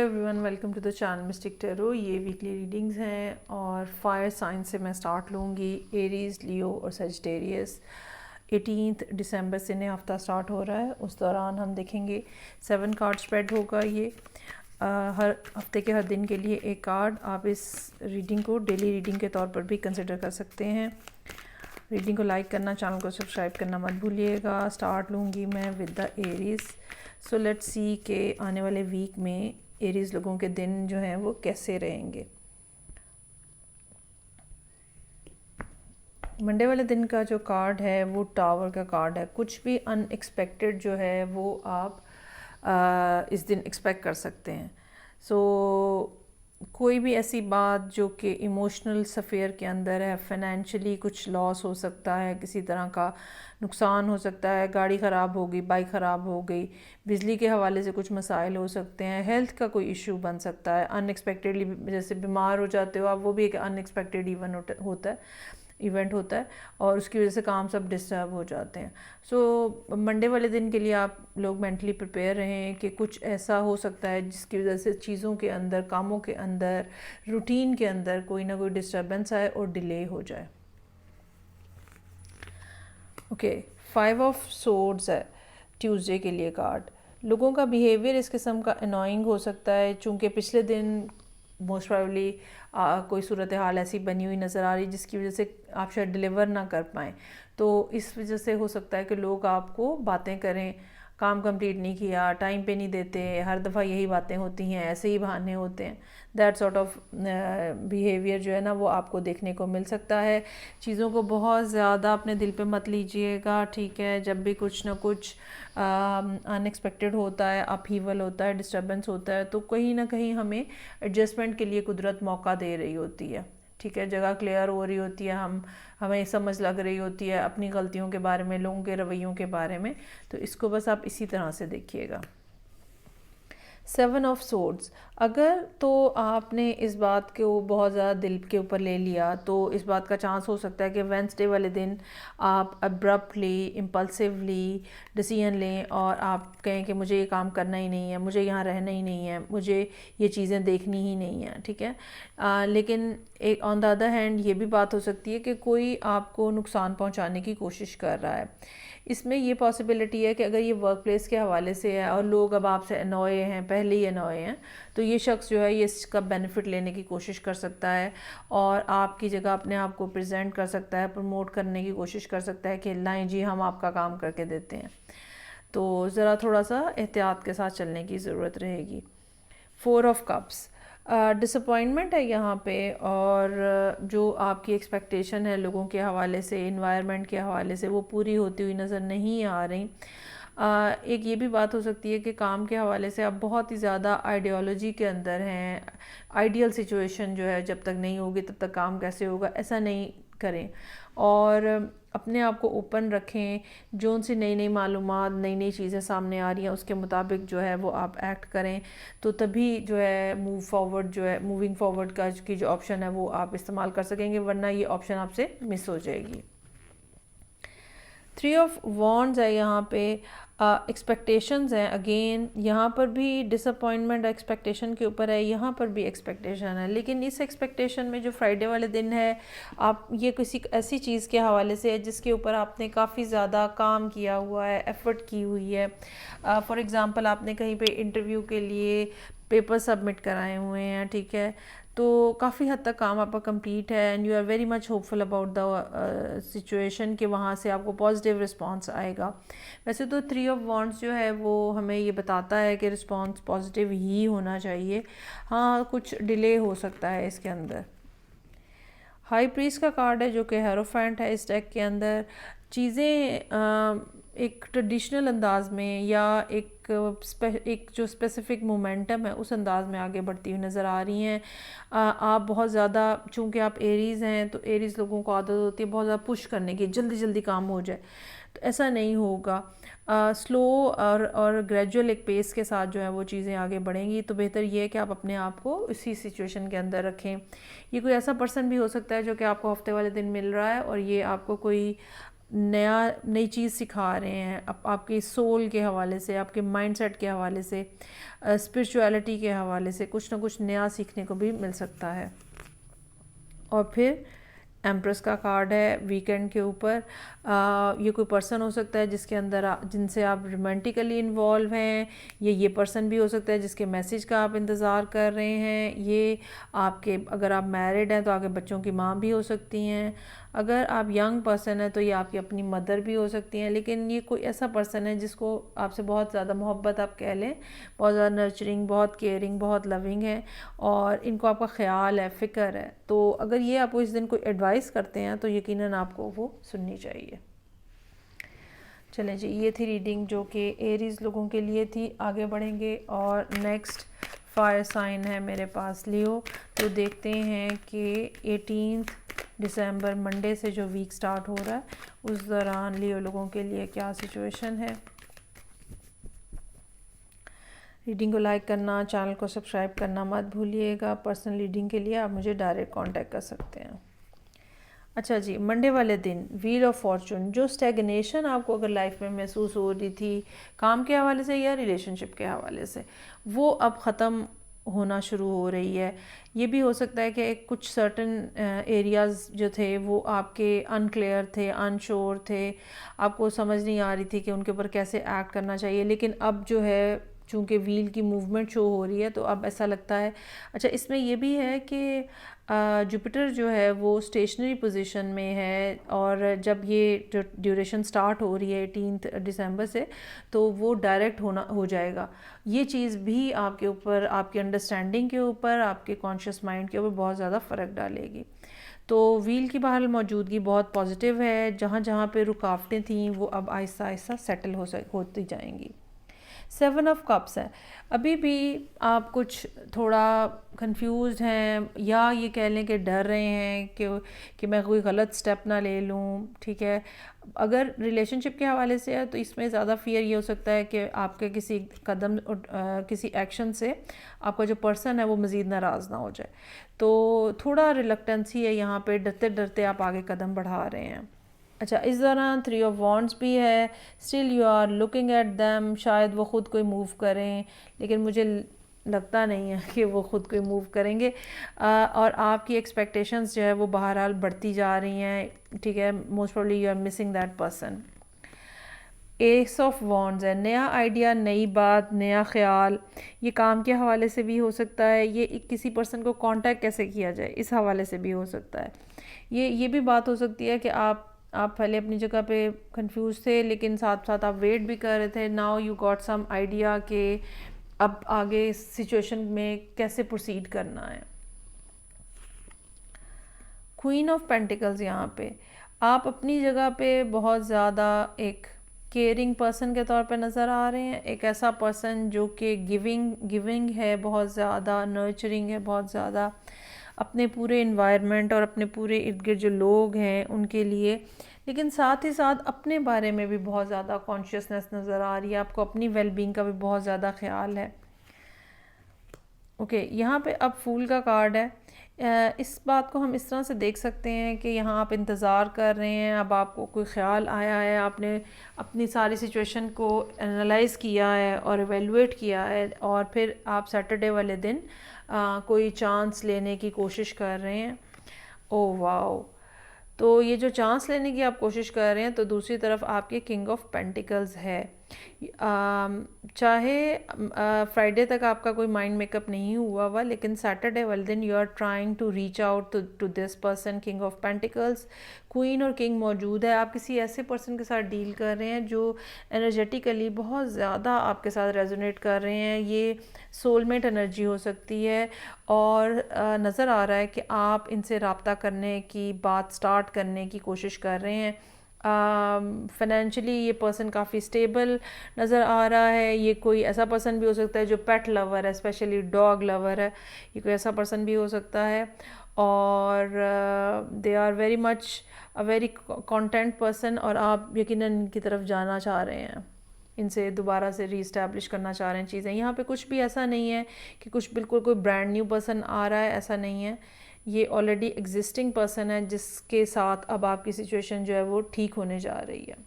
Everyone, welcome to the channel mystic tarot. ये weekly readings हैं और फायर साइन से मैं स्टार्ट लूँगी। एरीज, लियो और सजिटेरियस। 18 दिसंबर से नया हफ्ता स्टार्ट हो रहा है। उस दौरान हम देखेंगे 7 कार्ड स्प्रेड होगा। ये हर हफ्ते के हर दिन के लिए एक कार्ड। आप इस रीडिंग को डेली रीडिंग के तौर पर भी कंसिडर कर सकते हैं। रीडिंग को लाइक करना, चैनल को सब्सक्राइब करना मत भूलिएगा। स्टार्ट लूँगी मैं with the Aries. So let's see के आने वाले वीक में एरीज लोगों के दिन जो हैं वो कैसे रहेंगे। मंडे वाले दिन का जो कार्ड है वो टावर का कार्ड है। कुछ भी अनएक्सपेक्टेड जो है वो आप इस दिन एक्सपेक्ट कर सकते हैं। कोई भी ऐसी बात जो कि इमोशनल सफ़ेयर के अंदर है, फाइनेंशियली कुछ लॉस हो सकता है, किसी तरह का नुकसान हो सकता है, गाड़ी ख़राब हो गई, बाइक ख़राब हो गई, बिजली के हवाले से कुछ मसाइल हो सकते हैं, हेल्थ का कोई इशू बन सकता है अनएक्सपेक्टेडली। जैसे बीमार हो जाते हो आप, वो भी एक अनएक्सपेक्टेड इवेंट होता है और उसकी वजह से काम सब डिस्टर्ब हो जाते हैं। मंडे वाले दिन के लिए आप लोग मेंटली प्रिपेयर रहें कि कुछ ऐसा हो सकता है जिसकी वजह से चीज़ों के अंदर, कामों के अंदर, रूटीन के अंदर कोई ना कोई डिस्टर्बेंस आए और डिले हो जाए। ओके, 5 ऑफ सोर्ड्स है ट्यूसडे के लिए कार्ड। लोगों का बिहेवियर इस किस्म का अनोइंग हो सकता है, चूँकि पिछले दिन मोस्ट प्रोबेबली कोई सूरत हाल ऐसी बनी हुई नज़र आ रही जिसकी वजह से आप शायद डिलीवर ना कर पाएँ। तो इस वजह से हो सकता है कि लोग आपको बातें करें, काम कंप्लीट नहीं किया, टाइम पे नहीं देते, हर दफ़ा यही बातें होती हैं, ऐसे ही बहाने होते हैं। दैट सॉर्ट ऑफ बिहेवियर जो है ना वो आपको देखने को मिल सकता है। चीज़ों को बहुत ज़्यादा अपने दिल पे मत लीजिएगा, ठीक है। जब भी कुछ ना कुछ अनएक्सपेक्टेड होता है, अपहीवल होता है, डिस्टर्बेंस होता है, तो कहीं ना कहीं हमें एडजस्टमेंट के लिए कुदरत मौका दे रही होती है, ठीक है। जगह क्लियर हो रही होती है, हमें समझ लग रही होती है अपनी गलतियों के बारे में, लोगों के रवैयों के बारे में। तो इसको बस आप इसी तरह से देखिएगा। 7 ऑफ सोर्ड्स, अगर तो आपने इस बात को बहुत ज़्यादा दिल के ऊपर ले लिया तो इस बात का चांस हो सकता है कि वेंसडे वाले दिन आप अब्रप्टली, इम्पल्सिवली डिसीजन लें और आप कहें कि मुझे ये काम करना ही नहीं है, मुझे यहाँ रहना ही नहीं है, मुझे ये चीज़ें देखनी ही नहीं है, ठीक है। लेकिन एक ऑन द अदर हैंड ये भी बात हो सकती है कि कोई आपको नुकसान पहुँचाने की कोशिश कर रहा है। इसमें ये पॉसिबिलिटी है कि अगर ये वर्क प्लेस के हवाले से है और लोग अब आपसे अनॉय हैं, पहले ही अनॉय हैं, तो ये शख्स जो है ये इसका बेनिफिट लेने की कोशिश कर सकता है और आपकी जगह अपने आप को प्रेजेंट कर सकता है, प्रमोट करने की कोशिश कर सकता है कि लाएं जी, हम आपका काम करके देते हैं। तो ज़रा थोड़ा सा एहतियात के साथ चलने की ज़रूरत रहेगी। 4 ऑफ कप्स, डिसअपॉइंटमेंट है यहाँ पे, और जो आपकी एक्सपेक्टेशन है लोगों के हवाले से, इन्वायरमेंट के हवाले से, वो पूरी होती हुई नज़र नहीं आ रही। एक ये भी बात हो सकती है कि काम के हवाले से आप बहुत ही ज़्यादा आइडियोलॉजी के अंदर हैं। आइडियल सिचुएशन जो है जब तक नहीं होगी तब तक काम कैसे होगा, ऐसा नहीं करें और अपने आप को ओपन रखें। जो उनसे नई नई मालूमात, नई नई चीज़ें सामने आ रही हैं उसके मुताबिक जो है वो आप एक्ट करें, तो तभी जो है मूविंग फॉरवर्ड का की जो ऑप्शन है वो आप इस्तेमाल कर सकेंगे, वरना ये ऑप्शन आपसे मिस हो जाएगी। 3 ऑफ वॉन्ड्स है यहाँ पे। एक्सपेक्टेशंस हैं, अगेन यहाँ पर भी डिसअपॉइंटमेंट एक्सपेक्टेशन के ऊपर है, यहाँ पर भी एक्सपेक्टेशन है। लेकिन इस एक्सपेक्टेशन में जो फ्राइडे वाले दिन है, आप ये किसी ऐसी चीज़ के हवाले से है जिसके ऊपर आपने काफ़ी ज़्यादा काम किया हुआ है, एफ़र्ट की हुई है। फॉर एग्ज़ाम्पल आपने कहीं पे इंटरव्यू के लिए पेपर सबमिट कराए हुए हैं, ठीक है, तो काफ़ी हद तक काम आपका कंप्लीट है and you are very much hopeful about the situation कि वहाँ से आपको पॉजिटिव रिस्पांस आएगा। वैसे तो 3 ऑफ वॉन्ड्स जो है वो हमें ये बताता है कि रिस्पांस पॉजिटिव ही होना चाहिए। हाँ, कुछ डिले हो सकता है इसके अंदर। हाई प्रीस्ट का कार्ड है जो कि हेरोफेंट है इस डेक के अंदर। चीज़ें एक ट्रेडिशनल अंदाज में या एक जो स्पेसिफिक मोमेंटम है उस अंदाज में आगे बढ़ती हुई नज़र आ रही हैं। आप बहुत ज़्यादा, चूँकि आप एरीज़ हैं तो एरीज़ लोगों को आदत होती है बहुत ज़्यादा पुश करने की, जल्दी जल्दी काम हो जाए, तो ऐसा नहीं होगा। स्लो और ग्रेजुअल एक पेस के साथ जो है वो चीज़ें आगे बढ़ेंगी। तो बेहतर ये है कि आप अपने आप को इसी सिचुएशन के अंदर रखें। ये कोई ऐसा पर्सन भी हो सकता है जो कि आपको हफ्ते वाले दिन मिल रहा है और ये आपको कोई नई चीज़ सिखा रहे हैं, आपके सोल के हवाले से, आपके माइंडसेट के हवाले से, स्पिरिचुअलिटी के हवाले से कुछ ना कुछ नया सीखने को भी मिल सकता है। और फिर एम्प्रेस का कार्ड है वीकेंड के ऊपर। ये कोई पर्सन हो सकता है जिसके अंदर जिनसे आप रोमांटिकली इन्वॉल्व हैं, ये पर्सन भी हो सकता है जिसके मैसेज का आप इंतज़ार कर रहे हैं। ये आपके, अगर आप मैरिड हैं तो आपके बच्चों की माँ भी हो सकती हैं। अगर आप यंग पर्सन हैं तो ये आपकी अपनी मदर भी हो सकती हैं। लेकिन ये कोई ऐसा पर्सन है जिसको आपसे बहुत ज़्यादा मोहब्बत आप कह लें, बहुत ज़्यादा नर्चरिंग, बहुत केयरिंग, बहुत लविंग है और इनको आपका ख्याल है, फ़िक्र है। तो अगर ये आपको इस दिन कोई एडवाइस करते हैं तो यकीनन आपको वो सुननी चाहिए। चलें जी, ये थी रीडिंग जो कि एरीज़ लोगों के लिए थी। आगे बढ़ेंगे और नेक्स्ट फायर साइन है मेरे पास लियो। तो देखते हैं कि 18 दिसंबर मंडे से जो वीक स्टार्ट हो रहा है उस दौरान लियो लोगों के लिए क्या सिचुएशन है। रीडिंग को लाइक करना, चैनल को सब्सक्राइब करना मत भूलिएगा। पर्सनल रीडिंग के लिए आप मुझे डायरेक्ट कांटेक्ट कर सकते हैं। अच्छा जी, मंडे वाले दिन व्हील ऑफ फॉर्चून, जो स्टैग्नेशन आपको अगर लाइफ में महसूस हो रही थी काम के हवाले से या रिलेशनशिप के हवाले से, वो अब ख़त्म होना शुरू हो रही है। ये भी हो सकता है कि कुछ सर्टन एरियाज़ जो थे वो आपके अनक्लियर थे, अनश्योर थे, आपको समझ नहीं आ रही थी कि उनके ऊपर कैसे एक्ट करना चाहिए। लेकिन अब जो है चूँकि व्हील की मूवमेंट शो हो रही है तो अब ऐसा लगता है। अच्छा, इसमें ये भी है कि जुपिटर जो है वो स्टेशनरी पोजीशन में है और जब ये जो ड्यूरेशन स्टार्ट हो रही है 18 दिसंबर से तो वो डायरेक्ट हो जाएगा। ये चीज़ भी आपके ऊपर, आपकी अंडरस्टैंडिंग के ऊपर, आपके कॉन्शियस माइंड के ऊपर बहुत ज़्यादा फ़र्क डालेगी। तो व्हील की बहरहाल मौजूदगी बहुत पॉजिटिव है। जहाँ जहाँ पे रुकावटें थीं वो अब आहिस्ता आहिस्ता सेटल होती जाएंगी। 7 ऑफ कप्स है। अभी भी आप कुछ थोड़ा कंफ्यूज हैं या ये कह लें कि डर रहे हैं कि मैं कोई गलत स्टेप ना ले लूँ। ठीक है, अगर रिलेशनशिप के हवाले से है तो इसमें ज़्यादा फियर ये हो सकता है कि आपके किसी कदम किसी एक्शन से आपका जो पर्सन है वो मज़ीद नाराज़ ना हो जाए। तो थोड़ा रिलक्टेंसी है यहाँ पे, डरते डरते आप आगे कदम बढ़ा रहे हैं। अच्छा, इस दौरान 3 ऑफ वॉन्ड्स भी है। Still you are looking at them, शायद वो ख़ुद कोई मूव करें लेकिन मुझे लगता नहीं है कि वो ख़ुद कोई मूव करेंगे। और आपकी एक्सपेक्टेशंस जो है वो बहरहाल बढ़ती जा रही हैं। ठीक है, most probably you are missing that person. Ace of wands है, नया आइडिया, नई बात, नया ख्याल। ये काम के हवाले से भी हो सकता है, ये किसी पर्सन को कांटेक्ट कैसे किया जाए इस हवाले से भी हो सकता है। ये भी बात हो सकती है कि आप पहले अपनी जगह पे कंफ्यूज थे लेकिन साथ साथ आप वेट भी कर रहे थे। Now you got some idea कि अब आगे सिचुएशन में कैसे प्रोसीड करना है। क्वीन ऑफ पेंटिकल्स, यहाँ पे आप अपनी जगह पे बहुत ज़्यादा एक केयरिंग पर्सन के तौर पे नज़र आ रहे हैं। एक ऐसा पर्सन जो कि गिविंग है, बहुत ज़्यादा नर्चरिंग है, बहुत ज़्यादा अपने पूरे इन्वायरमेंट और अपने पूरे इर्द गिर्द जो लोग हैं उनके लिए, लेकिन साथ ही साथ अपने बारे में भी बहुत ज़्यादा कॉन्शियसनेस नज़र आ रही है। आपको अपनी वेलबींग का भी बहुत ज़्यादा ख्याल है। ओके, यहाँ पे अब फूल का कार्ड है। इस बात को हम इस तरह से देख सकते हैं कि यहाँ आप इंतज़ार कर रहे हैं, अब आपको कोई ख्याल आया है, आपने अपनी सारी सिचुएशन को एनालाइज़ किया है और एवेलुएट किया है और फिर आप सैटरडे वाले दिन कोई चांस लेने की कोशिश कर रहे हैं। ओह वाओ, तो ये जो चांस लेने की आप कोशिश कर रहे हैं तो दूसरी तरफ आपके किंग ऑफ पेंटिकल्स है। चाहे फ्राइडे तक आपका कोई माइंड मेकअप नहीं हुआ हुआ लेकिन सैटरडे वाले दिन you are trying to reach out to this person. King of pentacles, queen और किंग मौजूद है। आप किसी ऐसे पर्सन के साथ डील कर रहे हैं जो एनर्जेटिकली बहुत ज़्यादा आपके साथ रेजोनेट कर रहे हैं। ये सोलमेट एनर्जी हो सकती है और नज़र आ रहा है कि आप इनसे रब्ता करने की बात स्टार्ट करने की कोशिश कर रहे हैं। फाइनेंशियली ये पर्सन काफ़ी स्टेबल नज़र आ रहा है। ये कोई ऐसा पर्सन भी हो सकता है जो पेट लवर है, स्पेशली डॉग लवर है। ये कोई ऐसा पर्सन भी हो सकता है और they are very much a very content person और आप यकीनन इनकी तरफ जाना चाह रहे हैं, इनसे दोबारा से रीस्टैब्लिश करना चाह रहे हैं चीज़ें। यहाँ पे कुछ भी ऐसा नहीं है कि कुछ बिल्कुल कोई ब्रांड न्यू पर्सन आ रहा है, ऐसा नहीं है। ये ऑलरेडी एग्जिस्टिंग पर्सन है जिसके साथ अब आपकी सिचुएशन जो है वो ठीक होने जा रही है।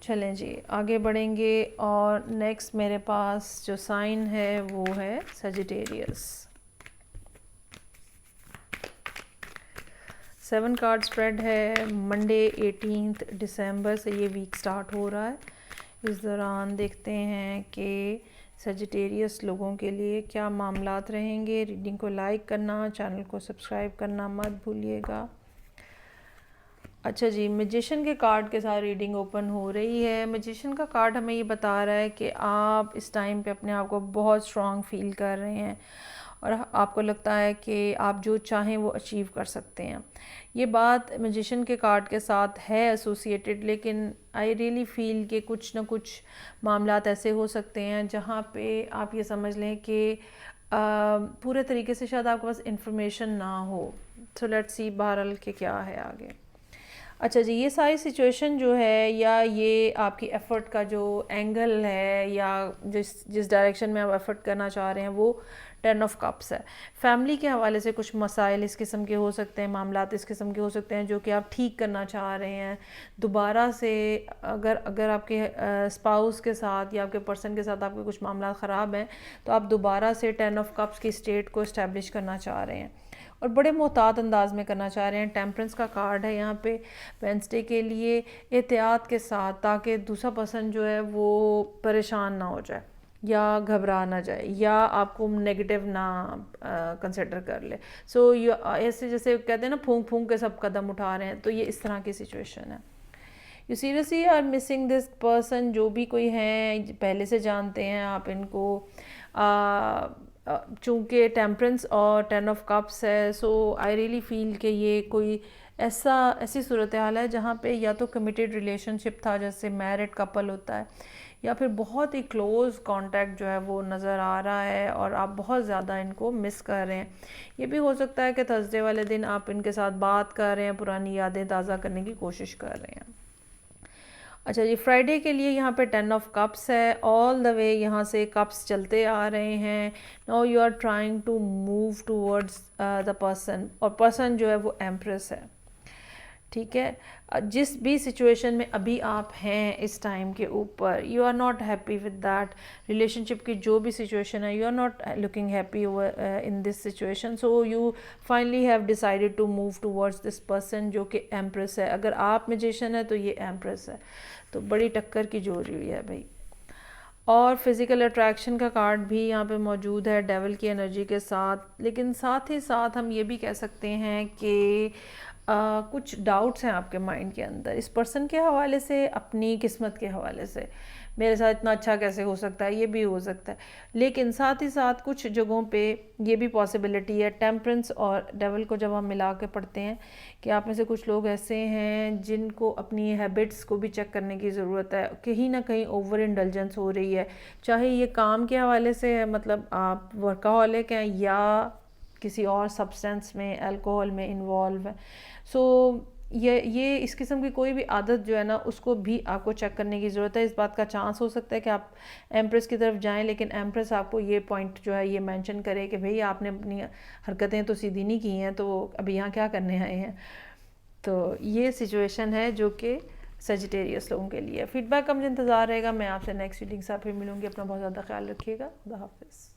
चलें जी आगे बढ़ेंगे और नेक्स्ट मेरे पास जो साइन है वो है सजिटेरियस। 7 कार्ड स्प्रेड है। मंडे 18 दिसंबर से ये वीक स्टार्ट हो रहा है। इस दौरान देखते हैं कि सजिटेरियस लोगों के लिए क्या मामलात रहेंगे। रीडिंग को लाइक करना, चैनल को सब्सक्राइब करना मत भूलिएगा। अच्छा जी, मैजिशियन के कार्ड के साथ रीडिंग ओपन हो रही है। मैजिशियन का कार्ड हमें ये बता रहा है कि आप इस टाइम पे अपने आप को बहुत स्ट्रॉन्ग फील कर रहे हैं और आपको लगता है कि आप जो चाहें वो अचीव कर सकते हैं। ये बात मैजिशियन के कार्ड के साथ है एसोसिएटेड, लेकिन आई रियली फील कि कुछ ना कुछ मामलात ऐसे हो सकते हैं जहाँ पे आप ये समझ लें कि पूरे तरीके से शायद आपके पास इंफॉर्मेशन ना हो। सो लेट्स सी बहरहाल कि क्या है आगे। अच्छा जी, ये सारी सिचुएशन जो है या ये आपकी एफ़र्ट का जो एंगल है या जिस डायरेक्शन में आप एफ़र्ट करना चाह रहे हैं वो 10 ऑफ कप्स है। फैमिली के हवाले से कुछ मसाइल इस किस्म के हो सकते हैं, मामलात इस किस्म के हो सकते हैं जो कि आप ठीक करना चाह रहे हैं दोबारा से। अगर आपके स्पाउस के साथ या आपके पर्सन के साथ आपके कुछ मामला ख़राब हैं तो आप दोबारा से 10 ऑफ कप्स की स्टेट को इस्टेब्लिश करना चाह रहे हैं और बड़े मोहतात अंदाज में करना चाह रहे हैं। टेम्परेंस का कार्ड है यहाँ पे वेंसडे के लिए, एहतियात के साथ, ताकि दूसरा पर्सन जो है वो परेशान ना हो जाए या घबरा ना जाए या आपको नेगेटिव ना कंसिडर कर ले। सो ऐसे जैसे कहते हैं ना फूंक फूंक के सब कदम उठा रहे हैं, तो ये इस तरह की सिचुएशन है। You seriously are missing this person. जो भी कोई हैं पहले से जानते हैं आप इनको, चूँकि टेम्परेंस और 10 ऑफ कप्स है, सो आई रियली फील कि ये कोई ऐसी सूरत हाल है जहाँ पे या तो कमिटेड रिलेशनशिप था जैसे मैरिड कपल होता है, या फिर बहुत ही क्लोज़ कांटेक्ट जो है वो नज़र आ रहा है और आप बहुत ज़्यादा इनको मिस कर रहे हैं। ये भी हो सकता है कि थर्सडे वाले दिन आप इनके साथ बात कर रहे हैं, पुरानी यादें ताज़ा करने की कोशिश कर रहे हैं। अच्छा जी, फ्राइडे के लिए यहाँ पे 10 ऑफ कप्स है। ऑल द वे यहाँ से कप्स चलते आ रहे हैं। Now you are trying to move towards the person, और पर्सन जो है वो एम्प्रेस है। ठीक है, जिस भी सिचुएशन में अभी आप हैं इस टाइम के ऊपर, you are not happy with that relationship की जो भी सिचुएशन है, you are not looking happy in this situation. So you finally have decided to move towards this person जो कि एम्प्रेस है। अगर आप मैजिशियन है तो ये एम्प्रेस है, तो बड़ी टक्कर की जोड़ी हुई है भाई। और फिज़िकल अट्रैक्शन का कार्ड भी यहाँ पे मौजूद है डेविल की एनर्जी के साथ, लेकिन साथ ही साथ हम ये भी कह सकते हैं कि कुछ डाउट्स हैं आपके माइंड के अंदर इस पर्सन के हवाले से, अपनी किस्मत के हवाले से। मेरे साथ इतना अच्छा कैसे हो सकता है, ये भी हो सकता है। लेकिन साथ ही साथ कुछ जगहों पे ये भी पॉसिबिलिटी है। टेम्परेंस और डेविल को जब हम मिला के पढ़ते हैं कि आप में से कुछ लोग ऐसे हैं जिनको अपनी हैबिट्स को भी चेक करने की ज़रूरत है। कहीं ना कहीं ओवर इंडल्जेंस हो रही है, चाहे ये काम के हवाले से है, मतलब आप वर्काहॉलिक हैं, या किसी और सब्सटेंस में, अल्कोहल में इन्वॉल्व है। सो ये इस किस्म की कोई भी आदत जो है ना, उसको भी आपको चेक करने की ज़रूरत है। इस बात का चांस हो सकता है कि आप एम्प्रेस की तरफ जाएं, लेकिन एम्प्रेस आपको ये पॉइंट जो है ये मेंशन करे कि भाई आपने अपनी हरकतें तो सीधी नहीं की हैं, तो अभी यहाँ क्या करने आए हैं। तो ये सिचुएशन है जो कि सजिटेरियस लोगों के लिए। फीडबैक का मुझे इंतज़ार रहेगा। मैं आपसे नेक्स्ट रीडिंग से फिर मिलूँगी। अपना बहुत ज़्यादा ख्याल रखिएगा। खुदा हाफिज़।